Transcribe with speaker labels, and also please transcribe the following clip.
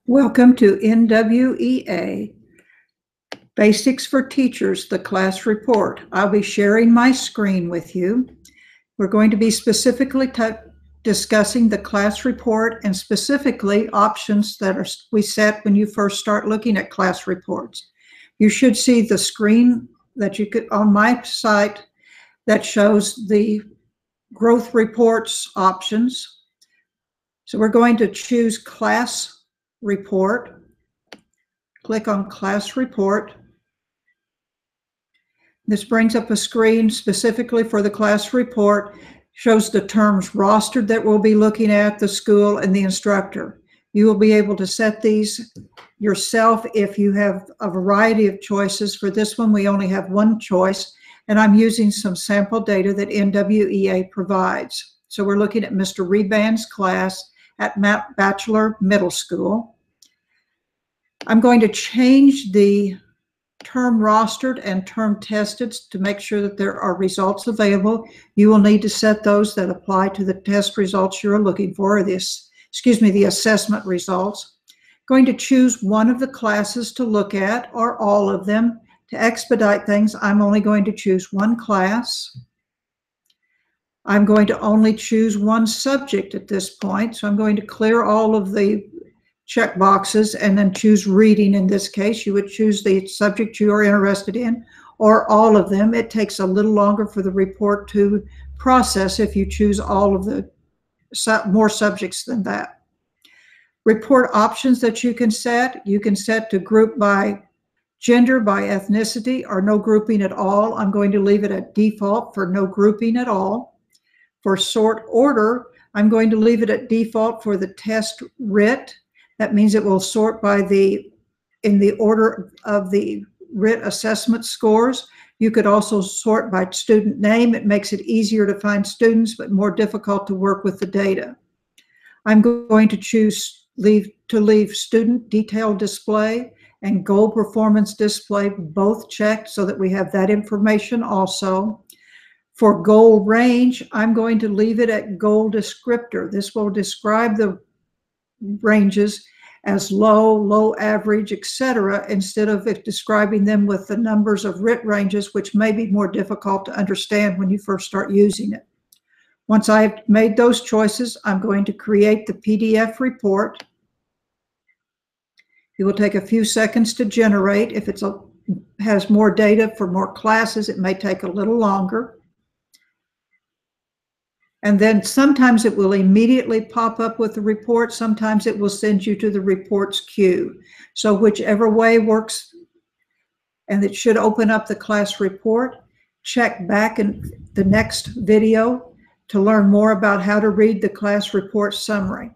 Speaker 1: Welcome to NWEA Basics for Teachers, the class report. I'll be sharing my screen with you. We're going to be specifically discussing the class report and specifically options that we set when you first start looking at class reports. You should see the screen that you could on my site that shows the growth reports options. So we're going to choose class report. Click on class report. This brings up a screen specifically for the class report, shows the terms rostered that we'll be looking at, the school, and the instructor. You will be able to set these yourself if you have a variety of choices. For this one, we only have one choice, and I'm using some sample data that NWEA provides. So we're looking at Mr. Reband's class at MAP Bachelor Middle School. I'm going to change the term rostered and term tested to make sure that there are results available. You will need to set those that apply to the test results you're looking for, or the assessment results. Going to choose one of the classes to look at or all of them. To expedite things, I'm only going to choose one class. I'm going to only choose one subject at this point, so I'm going to clear all of the check boxes and then choose reading. In this case, you would choose the subject you are interested in or all of them. It takes a little longer for the report to process if you choose all of the more subjects than that. Report options that you can set to group by gender, by ethnicity, or no grouping at all. I'm going to leave it at default for no grouping at all. For sort order, I'm going to leave it at default for the test writ. That means it will sort by in the order of the writ assessment scores. You could also sort by student name. It makes it easier to find students, but more difficult to work with the data. I'm going to leave student detail display and goal performance display both checked so that we have that information also. For goal range, I'm going to leave it at goal descriptor. This will describe the ranges as low, low average, etc., instead of describing them with the numbers of writ ranges, which may be more difficult to understand when you first start using it. Once I've made those choices, I'm going to create the PDF report. It will take a few seconds to generate. If it has more data for more classes, it may take a little longer. And then sometimes it will immediately pop up with the report. Sometimes it will send you to the reports queue. So whichever way works, and it should open up the class report. Check back in the next video to learn more about how to read the class report summary.